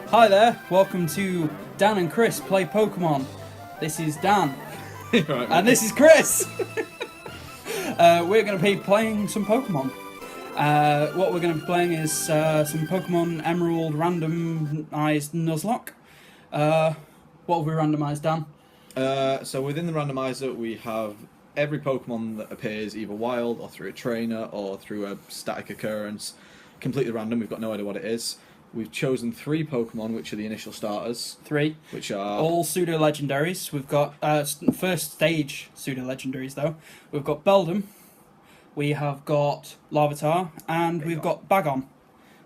Hi there, welcome to Dan and Chris Play Pokemon. This is Dan, Right, and this is Chris. We're going to be playing some Pokemon. What we're going to be playing is some Pokemon Emerald randomised Nuzlocke. What have we randomised, Dan? So within the randomizer, we have every Pokemon that appears either wild or through a trainer or through a static occurrence. Completely random, we've got no idea what it is. We've chosen 3 Pokemon, which are the initial starters. 3. Which are... all pseudo-legendaries. We've got first stage pseudo-legendaries, though. We've got Beldum, we have got Larvitar, and we've got Bagon.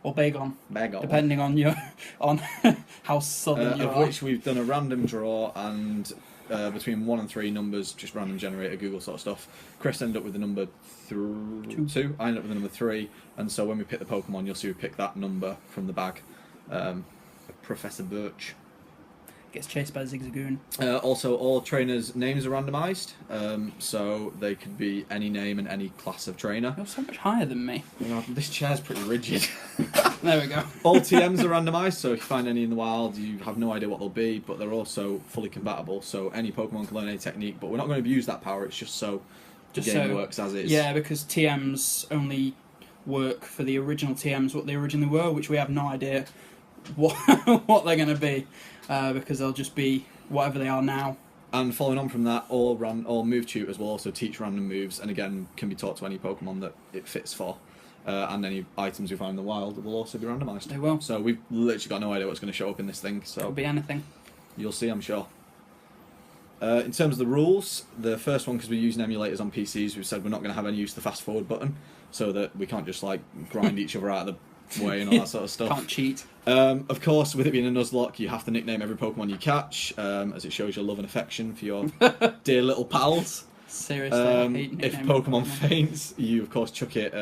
Or Bagon. Bagon. Depending on your on how southern you of are. which we've done a random draw, and between 1 and 3 numbers, just random generator, Google sort of stuff. Chris ended up with the number 2. I ended up with the number 3, and so when we pick the Pokemon, you'll see we pick that number from the bag. Professor Birch. Gets chased by Zigzagoon. Also, all trainers' names are randomised, so they could be any name and any class of trainer. You're so much higher than me. This chair's pretty rigid. There we go. All TMs are randomised, so if you find any in the wild, you have no idea what they'll be, but they're also fully compatible, so any Pokemon can learn any technique, but we're not going to abuse that power, it's just so the game works as is. Yeah, because TMs only work for the original TMs, what they originally were, which we have no idea what they're going to be, because they'll just be whatever they are now. And following on from that, all move tutors will also teach random moves, and again, can be taught to any Pokemon that it fits for. And any items we find in the wild will also be randomised. They will. So we've literally got no idea what's going to show up in this thing. So It'll be anything. You'll see, I'm sure. In terms of the rules, the first one, because we're using emulators on PCs, we've said we're not going to have any use of the fast forward button, so that we can't just like grind each other out of the way and all that sort of stuff. Can't cheat. Of course, with it being a Nuzlocke, you have to nickname every Pokemon you catch, as it shows your love and affection for your dear little pals. Seriously, I hate if Pokemon faints, you of course chuck it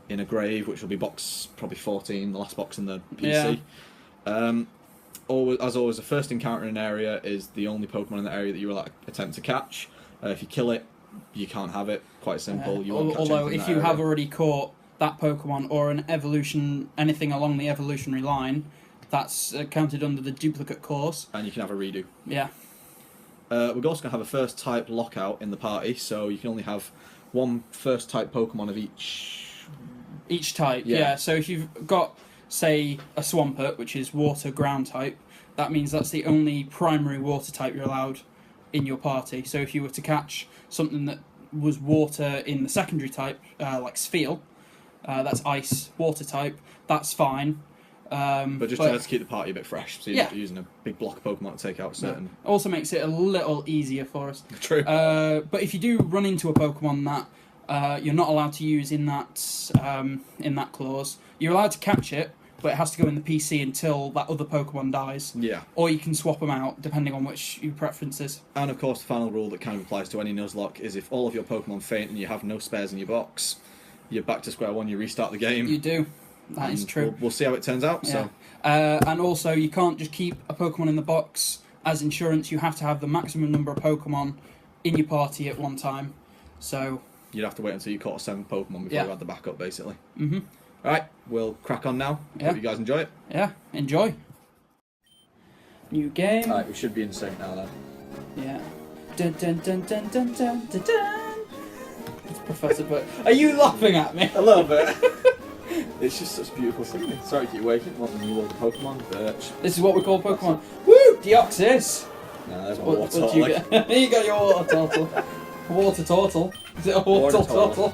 in a grave, which will be box probably 14, the last box in the PC. Yeah. As always, the first encounter in an area is the only Pokemon in the area that you will attempt to catch. If you kill it, you can't have it. Quite simple. You won't catch although anything in if that you area. have already caught that Pokemon or an evolution, anything along the evolutionary line, that's counted under the duplicate course. And you can have a redo. Yeah. We're also going to have a first type lockout in the party, so you can only have one first type Pokemon of each type. Yeah. So if you've got, say, a Swampert, which is water ground type, that means that's the only primary water type you're allowed in your party. So if you were to catch something that was water in the secondary type, like Spheal, that's ice water type, that's fine. But just try to keep the party a bit fresh, so you're not using a big block of Pokemon to take out certain... Also makes it a little easier for us. True. But if you do run into a Pokemon that you're not allowed to use in that clause, you're allowed to catch it, but it has to go in the PC until that other Pokemon dies. Yeah. Or you can swap them out, depending on which your preference is. And of course, the final rule that kind of applies to any Nuzlocke is if all of your Pokemon faint and you have no spares in your box, you're back to square one, you restart the game. You do. That is true. We'll see how it turns out. Yeah. So. And also, you can't just keep a Pokemon in the box as insurance. You have to have the maximum number of Pokemon in your party at one time. So you'd have to wait until you caught 7 Pokemon before you had the backup, basically. Mm-hmm. Alright, we'll crack on now. Hope you guys enjoy it. Yeah, enjoy. New game. Alright, we should be in sync now then. Yeah. Dun dun dun dun dun dun dun dun. It's Professor Birch. Are you laughing at me? A little bit. It's just such beautiful singing. Sorry to keep you waiting. What the new world of Pokemon? Birch. This is what we call Pokemon. Woo! Deoxys! No, there's my What water do you get? You got your water turtle. Water turtle. Is it a water turtle?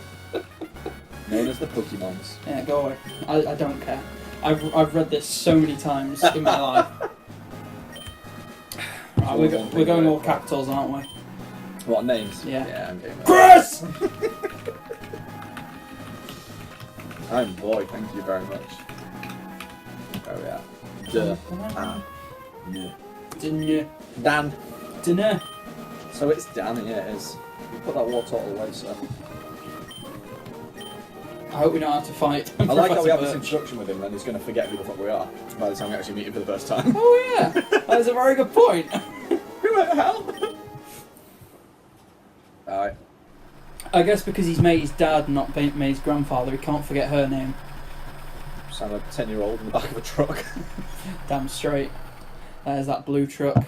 Known as the Pokemons. Yeah, go away. I don't care. I've read this so many times in my life. Right, we're going all capitals, aren't we? What, names? Yeah. Yeah, I'm getting Chris! I'm boy, thank you very much. There we are. Duh. Yeah. Dinner. Dan. Dinner. So it's Dan, yeah it is. You put that water all away, sir. I hope we don't have to fight. I like how we have this introduction with him and he's going to forget who the fuck we are by the time we actually meet him for the first time. Oh yeah, that's a very good point. Who the hell? Alright. I guess because he's May's dad, not May's grandfather, he can't forget her name. Just I'm a 10-year-old in the back of a truck. Damn straight. There's that blue truck.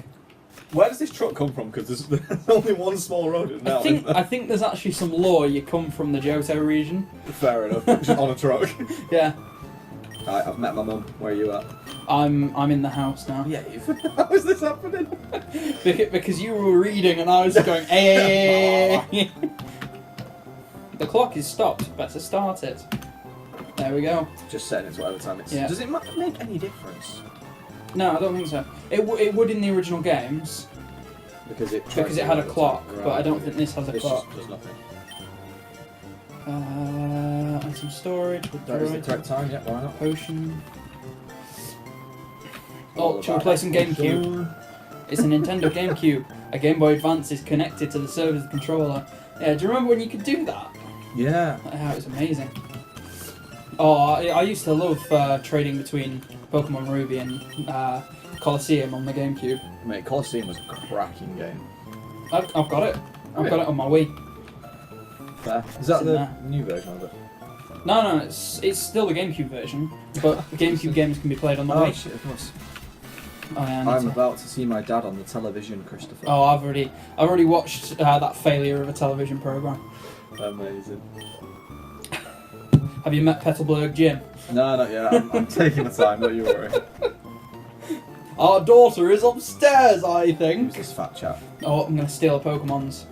Where does this truck come from? Because there's only one small road in now. I think there's actually some lore you come from the Johto region. Fair enough. Just on a truck. Yeah. Right, I've met my mum. Where are you at? I'm in the house now. Yeah. How is this happening? Because you were reading and I was going, hey. The clock is stopped. Better start it. There we go. Just setting it to whatever time it's. Yeah. Does it make any difference? No, I don't think so. It would in the original games Because it had a clock, but I don't think this has a clock. Just does nothing. And some storage. That is the correct time. Yeah, why not? Potion. Oh, should we play some GameCube? It's a Nintendo GameCube. A Game Boy Advance is connected to the server's controller. Yeah, do you remember when you could do that? Yeah. It was amazing. Oh, I used to love trading between Pokemon Ruby and Colosseum on the GameCube. Mate, Colosseum was a cracking game. I've got it. I've got it on my Wii. Fair. Is that in the there. new version of it? No, it's still the GameCube version, but GameCube games can be played on the Wii. Oh shit, of course. Oh, yeah, I'm about to see my dad on the television, Christopher. Oh, I've already watched that failure of a television program. Amazing. Have you met Petalburg Jim? No, not yet. I'm taking my time, don't you worry. Our daughter is upstairs, I think. Who's this fat chap? Oh, I'm gonna steal Pokemon's.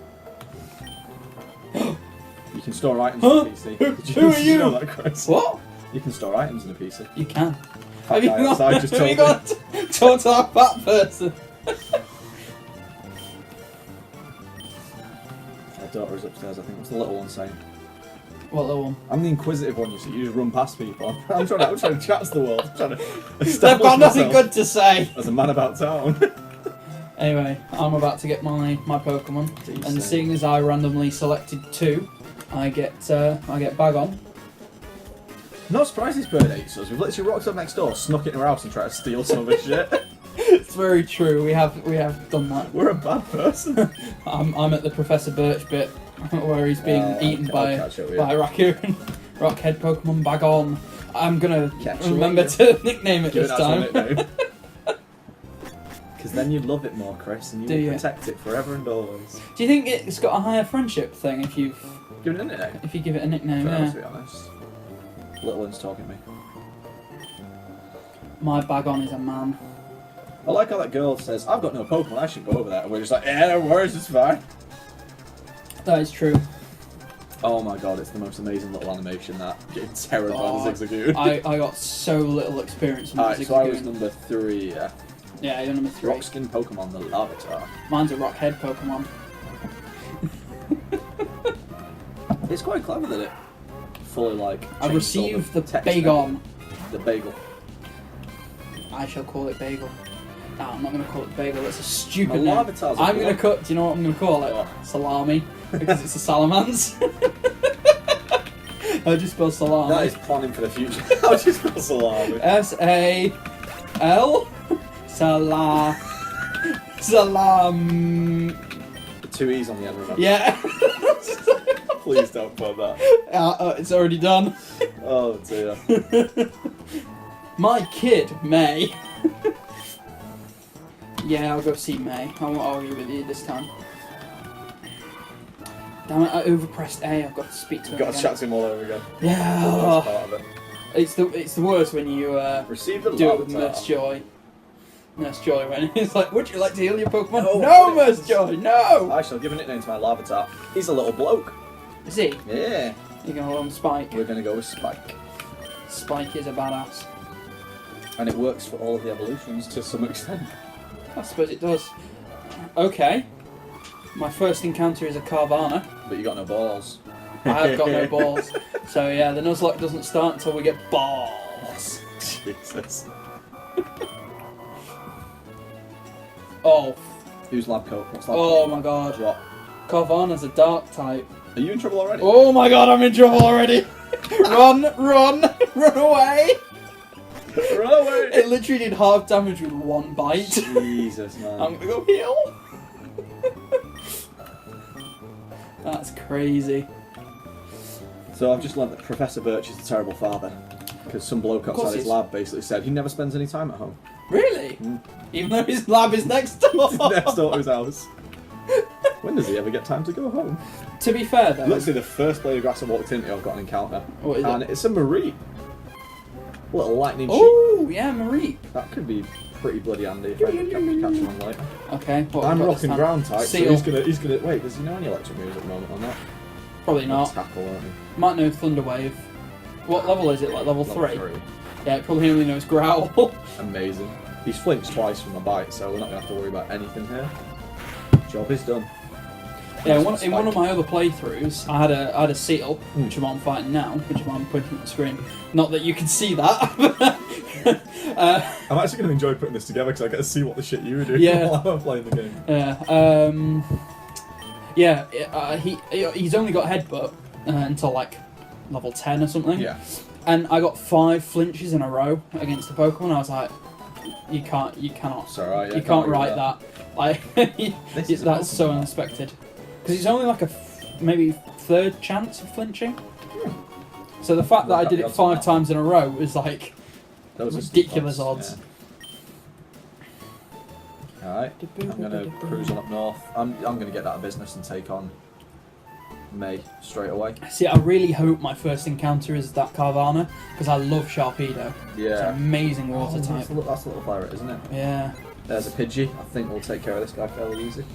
You can store items Huh? in a PC. Who are Did you? know that, Chris? What? You can store items in a PC. You can. Fat guy outside just have you told me. got to talk to that fat person? My daughter is upstairs, I think. What's the little one saying? What little one? I'm the inquisitive one, you see. You just run past people. I'm trying to chat to the world. I'm trying to They've establish got nothing myself good to say. as a man about town. Anyway, I'm about to get my Pokemon, Decent. and seeing as I randomly selected 2, I get Bagon. No surprise this bird hates us. We've literally rocked up next door, snuck into her house and tried to steal some of his shit. It's very true. We have done that. We're a bad person. I'm at the Professor Birch bit where he's being eaten by a raccoon. Rockhead Pokemon Bagon. I'm gonna remember to nickname it this time. Because then you'd love it more, Chris, and you would protect it forever and always. Do you think it's got a higher friendship thing if you give it a nickname? If you give it a nickname, Fair, yeah. to be honest. Little one's talking to me. My Bagon is a man. I like how that girl says, "I've got no Pokemon, I should go over there." And we're just like, "Yeah, no worries, it's fine." That is true. Oh my god, it's the most amazing little animation, that. Getting terrored by the Zigzagoon. I got so little experience with Alright, Zigzagoon. so I was number 3, yeah. Yeah, you're number 3. Rock-skin Pokemon, the Larvitar. Mine's a Rockhead Pokemon. It's quite clever that it fully, like, I received the text Bagon. The Bagel. I shall call it Bagel. No, I'm not going to call it Bagel, it's a stupid My name. Larvitar's a I'm going to bloke. cut, do you know what I'm going to call it? What? Salami. Because it's a salamence. I just spelled salami. That is planning for the future. How do you spell salami? S-A-L Salam. The 2 E's on the end, remember? Yeah. Please don't put that. It's already done. Oh dear. My kid, May. Yeah, I'll go see May. I won't argue with you this time. Damn it, I overpressed A. I've got to speak to him. Got to chat to him all over again. Yeah. That's part of it. It's the worst when you Receive the do it with Larvitar. Nurse Joy. Nurse Joy, when it's like, would you like to heal your Pokemon? No, No, Nurse Joy, no! I shall give a nickname to my Larvitar. He's a little bloke. Is he? Yeah. You're going to call him Spike. We're going to go with Spike. Spike is a badass. And it works for all of the evolutions to some extent. I suppose it does. Okay. My first encounter is a Carvana. But you got no balls. I have got no balls. So yeah, the Nuzlocke doesn't start until we get balls. Jesus. Oh. Who's lab coat? What's lab Oh coat? my god. What? Carvana's a dark type. Are you in trouble already? Oh my god, I'm in trouble already. Run, run, run away. Run away! It literally did half damage with 1 bite. Jesus, man. I'm gonna go heal. That's crazy. So I've just learnt that Professor Birch is a terrible father. Because some bloke outside his lab basically said he never spends any time at home. Really? Mm. Even though his lab is next door? Next door to his house. When does he ever get time to go home? To be fair, though... Literally the first blade of grass I walked into, I've got an encounter. What is and it? it's a Mareep. Little lightning sheep. Oh, yeah, Marie. That could be pretty bloody handy if I could catch one later. Okay, what I'm have we got rock this and time? ground type, Seal. so he's gonna... Wait, does he know any electric moves at the moment or not? Probably not. Tackle, won't he? Might know Thunderwave. What level is it? Like level 3? Yeah, it probably only knows Growl. Amazing. He's flinched twice from my bite, so we're not going to have to worry about anything here. Job is done. Yeah, in one of my other playthroughs, I had a seal, which is what I'm fighting now, which is why I'm pointing at the screen. Not that you can see that. I'm actually going to enjoy putting this together because I get to see what the shit you were doing while I'm playing the game. He's only got headbutt until like level 10 or something. Yeah. And I got 5 flinches in a row against the Pokemon. I was like, you cannot. It's alright, you can't write that. Like, that's so unexpected. Because it's only like maybe third chance of flinching. So the fact that I did it 5 times in a row was like ridiculous odds. Yeah. Alright, I'm going to cruise on up north. I'm going to get out of business and take on May straight away. See, I really hope my first encounter is that Carvana, because I love Sharpedo. Yeah. It's an amazing water type. That's a little pirate, isn't it? Yeah. There's a Pidgey. I think we'll take care of this guy fairly easy.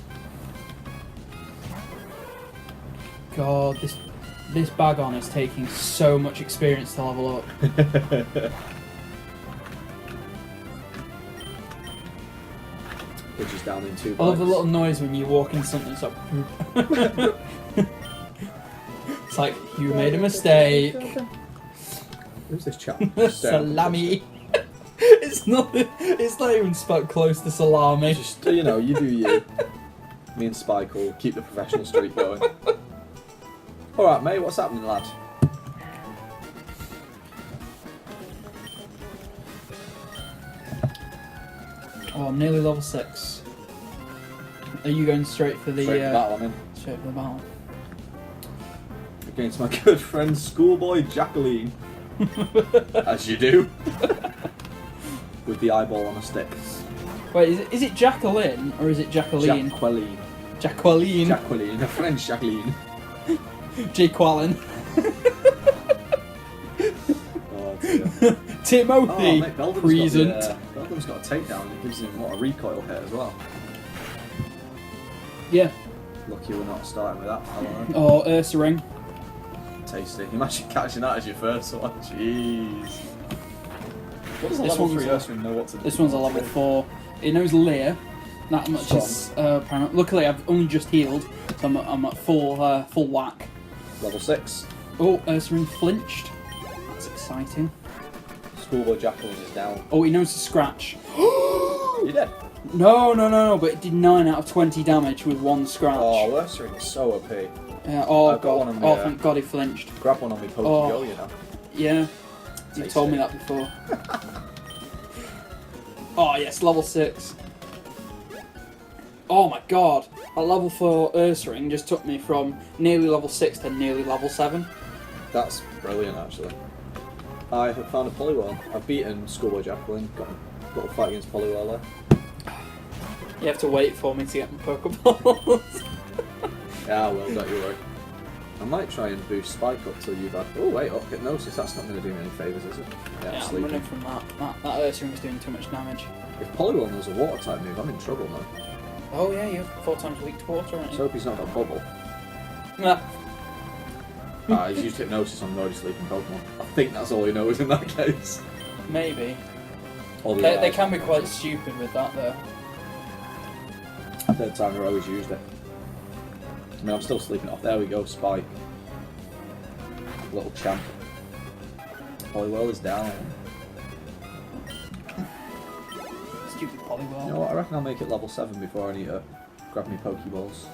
God, this Bagon is taking so much experience to level up. Pidgey's down in 2 bites. I love the little noise when you walk in something. It's like, it's like you made a mistake. Who's this chap? Salami. It's not even spelled close to salami. Just you do you. Me and Spike will keep the professional streak going. Alright, mate, what's happening, lad? Oh, I'm nearly level 6. Are you going straight for the Straight for battle, I'm in. Straight for the battle. Against my good friend Schoolboy Jacqueline. As you do. With the eyeball on a stick. Wait, is it Jacqueline or is it Jacqueline? Jacqueline. Jacqueline. Jacqueline, a French Jacqueline. Jacqueline. Oh dear. Timothy. Mate, Present. Beldum's got a takedown and it gives him a recoil hit as well. Yeah. Lucky we're not starting with that fella. Oh, Ursaring. Tasty. Imagine catching that as your first one. Jeez. What does a This level one's 3 Ursaring know what to do? This one's a level 4. It knows Leer. That much is apparent. Luckily, I've only just healed, so I'm at full whack. Level 6. Oh, Ursaring flinched. That's exciting. Schoolboy Jacqueline is down. Oh, he knows to scratch. You dead? No, but it did 9 out of 20 damage with 1 scratch. Oh, Ursaring is so OP. Oh, I've got one on me, thank God he flinched. Grab one on me, Pokeball, you know. Yeah, you told me that before. Oh, yes, level 6. Oh my God, a level 4 Ursaring just took me from nearly level 6 to nearly level 7. That's brilliant, actually. I have found a Poliwhirl. I've beaten Schoolboy Jacqueline, got a little fight against Poliwhirl there. You have to wait for me to get my Pokeballs. Yeah, I will, don't you worry. I might try and boost Spike up till you've had... Oh, wait, up Hypnosis. That's not going to do me any favours, is it? Yeah, I'm running from that. That Ursaring was doing too much damage. If Poliwhirl knows a water type move, I'm in trouble now. Oh yeah, you're 4 times weak to water, aren't Let's you? hope he's not got Bubble. Nah. He's used Hypnosis on an already sleeping Pokemon. I think that's all he knows in that case. Maybe. All the They can be quite stupid with that though. Third time I've always used it. I mean, I'm still sleeping off. There we go, Spike. Little champ. Poliwhirl is down. Stupid Poliwhirl. You know what? I reckon I'll make it level 7 before I need to grab me Pokeballs.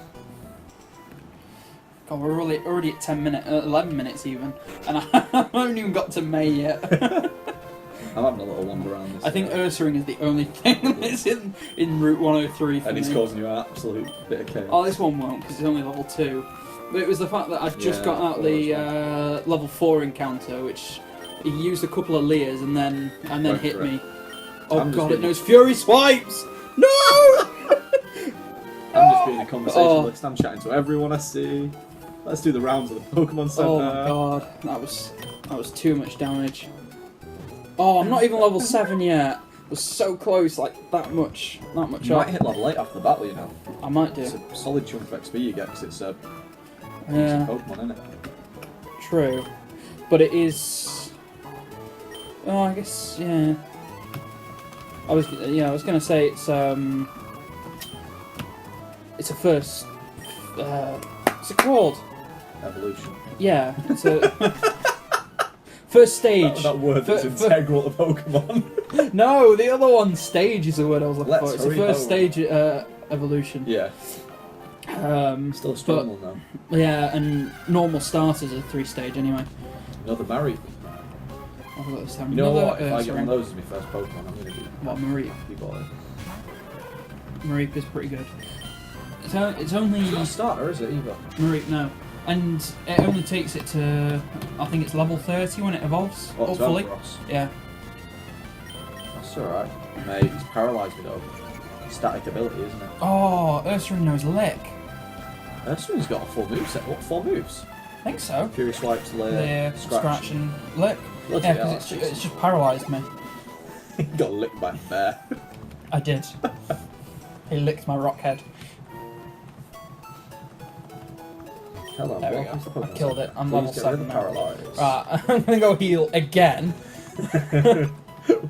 God, we're already at 11 minutes even, and I haven't even got to May yet. I'm having a little wander around this. I think Ursaring is the only thing that's in Route 103 for and me. it's causing you an absolute bit of chaos. Oh, this one won't, because it's only level 2. But it was the fact that I'd just got out the level 4 encounter, which He used a couple of leers and then Went hit for it. me. Oh I'm just god, it being- knows Fury Swipes! No! I'm just being a conversationalist. I'm chatting to everyone I see. Let's do the rounds of the Pokemon Center. Oh my god, that was too much damage. Oh, I'm not even level 7 yet. It was so close, like that much You up. might hit level 8 after the battle, you know. I might do. It's a solid chunk of XP you get because it's a Yeah, Pokemon, isn't it? true. But it is. Oh, I guess yeah. I was gonna say it's a first. What's it called? Evolution. Yeah, it's a first stage. That word that's integral to Pokemon. No, the other one, stage, is the word I was looking Let's for. It's a hurry first home. stage evolution. Yeah. Still a strong one though. Yeah, and normal starters are 3-stage anyway. Another Mareep. I've got this time. You know Another, what? If I get one sorry. of those as my first Pokemon, I'm gonna be. What, Mareep? Be bothered. Mareep is pretty good. It's only It's not a starter, is it either? Mareep, no. And it only takes it to, I think it's level 30 when it evolves, Oh, it's hopefully. Ampharos. Yeah. That's alright. Mate, he's paralysed me though. Static ability, isn't it? Oh, Ursaring knows Lick. Ursaring's got a full moveset. What, 4 moves? I think so. Fury Swipes, Lair, Yeah, scratch and Lick. Bloody Yeah, hell, because that's it's just paralysed me. got licked by a bear. I did. He licked my rock head. Hello, There we welcome go. to the Pokemon I killed it. Center. I'm Please level get 7 rid of now. Paralyze. Right, I'm gonna go heal again.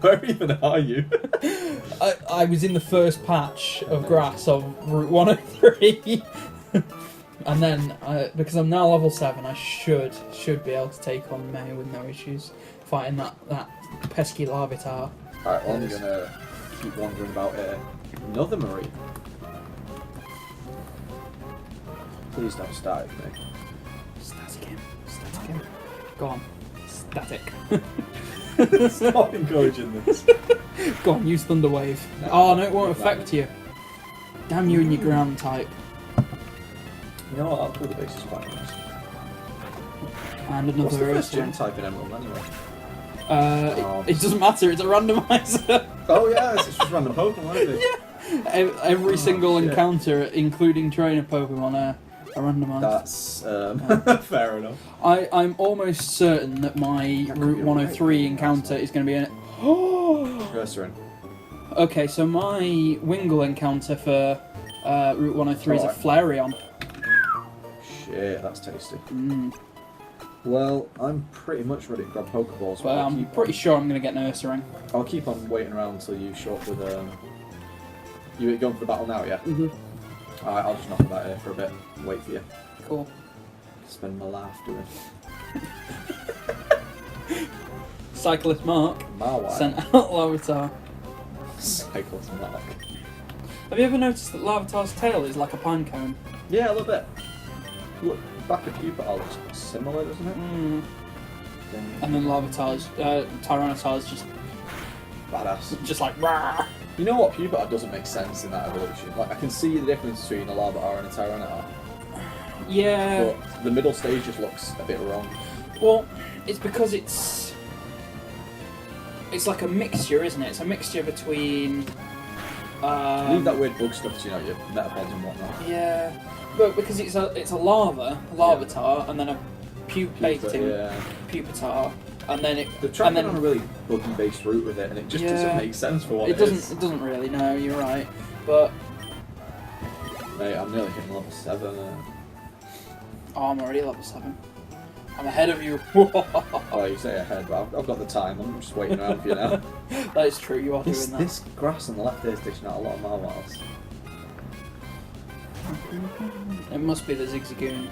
Where even are you? I was in the first patch of grass of Route 103. And then, because I'm now level 7, I should be able to take on May with no issues. Fighting that pesky Larvitar. Alright, well, I'm gonna keep wandering about here. Another Mareep. Please don't static me. Static him. Static him. Go on. Static. Stop encouraging this. Go on, use Thunder Wave. No, Oh no, it won't not affect you. Damn you and your ground type. You know what? I'll do the bases quite nice. And What's the another first gym Ursaring. type in Emerald anyway? It doesn't matter, it's a randomizer. Oh yeah, it's just random Pokemon, isn't it? Every single shit. encounter, including trainer Pokemon, are randomised. That's fair enough. I'm almost certain that my That could Route be 103 right. encounter is going to be in it. Oh! Ursaring. Okay, so my Wingull encounter for Route 103 is a Alright. Flareon. Shit, that's tasty. Mm. Well, I'm pretty much ready to grab Pokeballs. But I'm pretty sure I'm going to get an Ursaring. I'll keep on waiting around until you show up with You going for the battle now, yeah? Mm-hmm. Alright, I'll just knock about here for a bit. Wait for you. Cool. Spend my life doing Cyclist Mark my wife. sent out Larvitar. Cycles Mark. Have you ever noticed that Larvitar's tail is like a pine cone? Yeah, a little bit. Look, back at Pupital looks similar, doesn't it? Mm. And then Larvitar's, Tyranitar's Badass. just like rah. You know what? Pupital doesn't make sense in that evolution. Like, I can see the difference between a Larvitar and a Tyranitar, Yeah. but the middle stage just looks a bit wrong. Well, it's because it's like a mixture, isn't it? It's a mixture between. Leave that weird bug stuff to, your Metapods and whatnot. Yeah, but because it's a Larvitar, and then a pupating Yeah. Pupitar, and then it. They're trying and then on a really buggy-based route with it, and it just Yeah. doesn't make sense for what it doesn't. It doesn't really. No, you're right. But Mate, I'm nearly hitting level 7. I'm already level 7. I'm ahead of you. Oh, you say ahead, but I've got the time. I'm just waiting around for you now. That is true. You are This, doing that. this grass on the left is dishing out a lot of Marwals. It must be the Zigzagoon.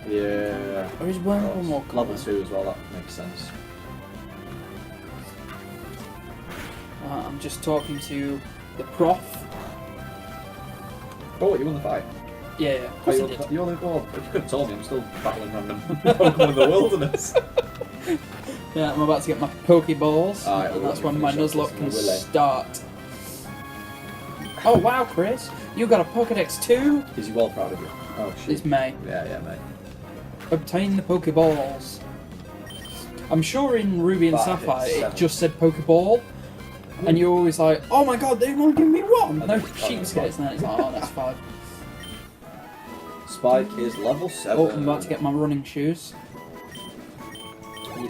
Yeah. Or is one more Level common? 2 as well, that makes sense. I'm just talking to the prof. Oh, what, you won the fight? Yeah, of course I did. You only well, if you could have told me, I'm still battling random Pokemon in the wilderness. Yeah, I'm about to get my Pokeballs, Alright, and well, that's let me when my finish off Nuzlocke this can Willy. start. Oh wow, Chris, you got a Pokedex too? Is he well proud of you? Oh, shit. It's May. Yeah, mate. Obtain the Pokeballs. I'm sure in Ruby and 5, Sapphire it 7. just said Pokeball, and you're always like, oh my god, they've only given me one! No, think- Sheepskates, and then it's like, oh, that's 5. Spike is level 7. Oh, I'm about to get my running shoes.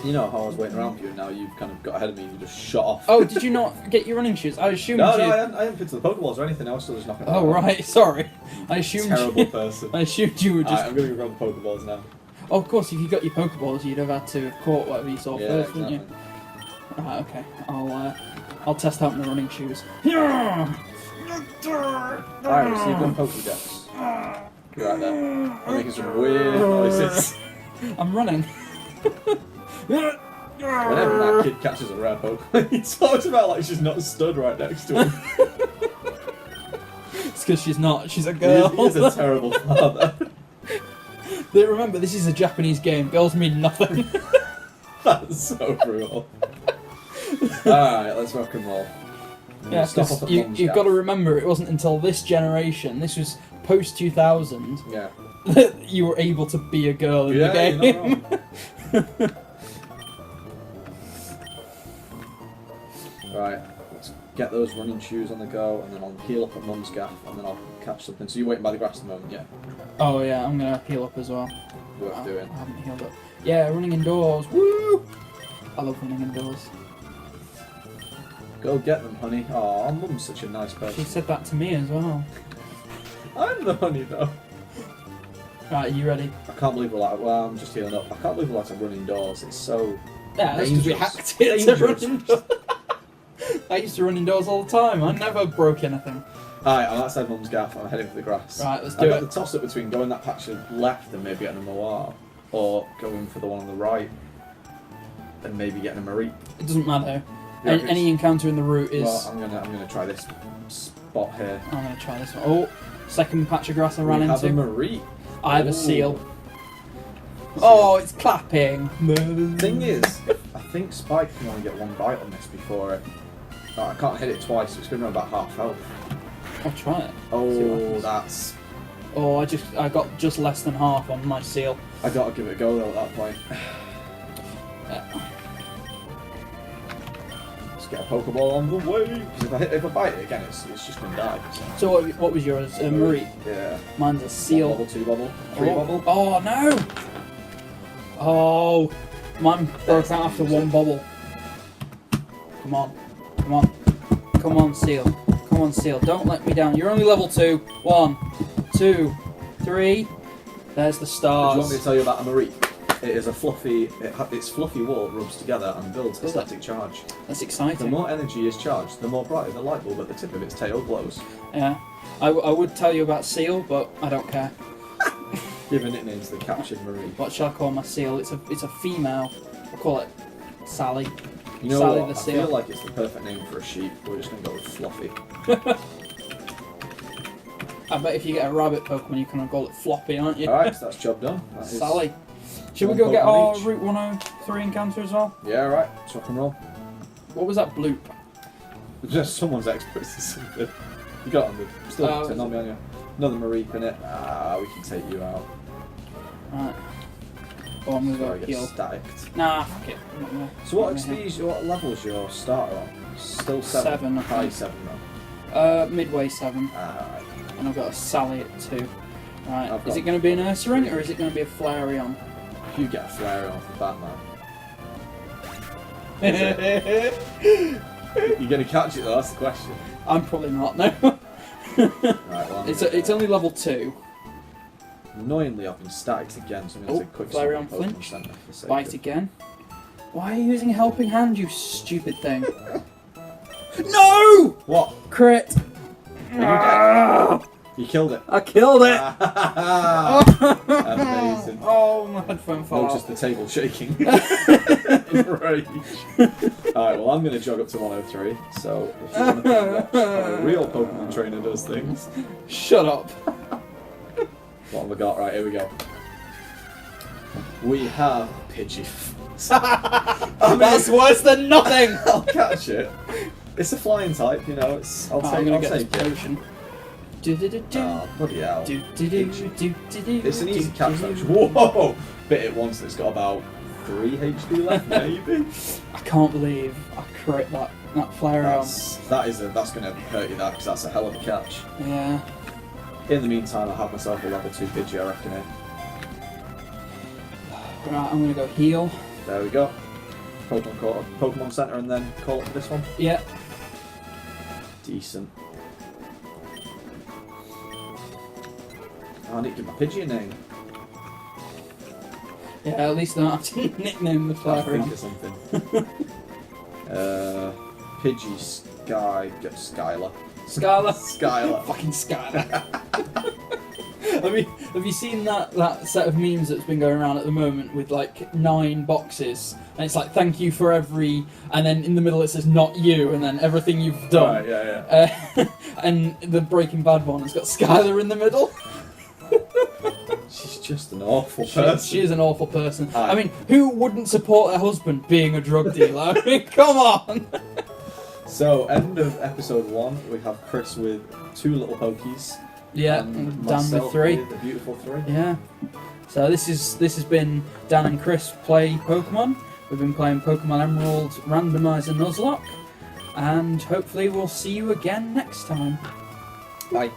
You know how I was waiting around for you, and now you've kind of got ahead of me and you just shot off. Oh, did you not get your running shoes? I assumed No, you... I hadn't picked the Pokeballs or anything. I was still just knocking Oh, around. right, sorry. I assumed Terrible person. I assumed you were just... Alright, I'm going to go grab the Pokeballs now. Oh, of course, if you got your Pokeballs, you'd have had to have caught whatever you saw Yeah, first, exactly. wouldn't you? Right, okay. I'll test out my running shoes. Alright, so you've done Pokedex. Right there. I'm making some weird noises. I'm running. Whenever that kid catches a rare Pokemon, he talks about like she's not stood right next to him. It's because she's not. She's a He girl. is a terrible father. Remember, this is a Japanese game. Girls mean nothing. That's so brutal. Alright, let's rock and roll. Yeah, Stop because off at Mum's you've gaff. got to remember, it wasn't until this generation, this was post 2000, Yeah. that you were able to be a girl in the Yeah, game. you're not wrong. Right, let's get those running shoes on the go, and then I'll heal up at Mum's gaff, and then I'll catch something. So you're waiting by the grass at the moment, yeah? Oh yeah, I'm gonna heal up as well. Worth doing. I haven't healed up. Yeah, running indoors. Woo! I love running indoors. Go get them, honey. Aw, Mum's such a nice She person. said that to me as well. I'm the honey, though. Right, are you ready? I can't believe we're like, well, I'm just healing up. I can't believe we're like to run indoors. It's so... Yeah, that's because we Dangerous. hacked it to run Dangerous. indoors. I used to run indoors all the time. I never broke anything. Alright, I'm outside Mum's gaff. I'm heading for the grass. Right, let's I've do got it. the toss-up between going that patch of left and maybe getting a Moir, or going for the one on the right and maybe getting a Marie. It doesn't matter. Yeah, Any encounter in the route is... Well, I'm gonna try this spot here. I'm going to try this one. Oh, second patch of grass I ran We have a into. Marie. I have a Ooh. seal. Oh, it's clapping. Thing is, I think Spike can only get one bite on this before it. Oh, I can't hit it twice, so it's going to run about half health. I'll try it. See what Oh, happens. that's... Oh, I got just less than half on my seal. I gotta give it a go though at that point. Let's get a Pokeball on the way. Because if I bite it again, it's just going to die. So what was yours? A Marie? Yeah. Mine's a seal. 1 bubble, 2 bubble, 3 Oh, bubble. oh no! Oh, mine broke out after 1 bubble. Come on, come on, come on, seal. Come on, seal. Don't let me down. You're only level 2. 1, 2, 3. There's the Do you stars. want me to tell you about a Marie? It is a fluffy, its fluffy wool rubs together and builds a static charge. That's The exciting. more energy is charged, the more brightly the light bulb at the tip of its tail glows. Yeah. I would tell you about seal, but I don't care. Give a nickname to the captured Marie. What shall I call my seal? It's a female. I'll call it Sally. You know Sally what? the I seal. feel like it's the perfect name for a sheep. We're just going to go with Fluffy. I bet if you get a rabbit Pokemon, you can call it Floppy, aren't you? Alright, so that's job done. That is Sally. Should we one go get Pokemon our each. Route 103 encounter as well? Yeah, alright. Let's rock and roll. What was that bloop? Just someone's experts or something. You got on the... Still Oh, sitting on me, aren't you? Another Marie in it. Ah, we can take you out. Right. Oh, I'm So I gonna go get heal. stacked. Nah, fuck it. I'm not gonna- So what I'm gonna heal. XP, what level's your starter on? Still 7? 7, I High think. 7 though. Midway 7. Alright. And I've got a Sally at 2. Right. I've Is got- it going to be an Ursaring or is it going to be a Flareon? If you get a flare off the Batman. You're going to catch it though, that's the question. I'm probably not, no. Right, well, It's only level 2. Annoyingly, I've been stacked again, so I'm going to Oh, take a quick Flareon summon Pokemon flinch. Center for safety. Bite again. Why are you using a helping hand, you stupid thing? No! What? Crit! Are you dead? You killed it. I killed it! Amazing. Oh, my headphone fell No, out. just the table shaking. In rage. Alright, well, I'm going to jog up to 103, so if you want to watch how a real Pokemon trainer does things. Shut up. What have I got? Right, here we go. We have Pidgey. That's worse than nothing! I'll catch it. It's a flying type, you know. It's. I'll I'm take. gonna I'll get this take it. potion. Do-do-do-do. Oh, bloody hell! Do-do-do-do-do-do. It's an easy catch. Actually. Whoa! Bit it once. And it's got about 3 HP left, maybe. I can't believe I crit that Flareon. That's going to hurt you, because that's a hell of a catch. Yeah. In the meantime, I'll have myself a level 2 Pidgey, I reckon. Right, I'm going to go heal. There we go. Pokemon Center, and then call it for this one. Yeah. Decent. I need to give my Pidgey a name. Yeah, at least I don't have to nickname the I'll think Flareon. of something. Pidgey Skylar. Skylar. Fucking Skylar. Have you seen that set of memes that's been going around at the moment with like 9 boxes, and it's like thank you for every, and then in the middle it says not you, and then everything you've done. Right, yeah. And the Breaking Bad one has got Skylar in the middle. She's just an awful person. She is an awful person. Aye. I mean, who wouldn't support her husband being a drug dealer? I mean, come on. So, end of episode 1, we have Chris with 2 little Pokies. Yeah, and Dan with 3. With a beautiful 3. Yeah. So this has been Dan and Chris play Pokemon. We've been playing Pokemon Emerald Randomizer Nuzlocke, and hopefully we'll see you again next time. Bye.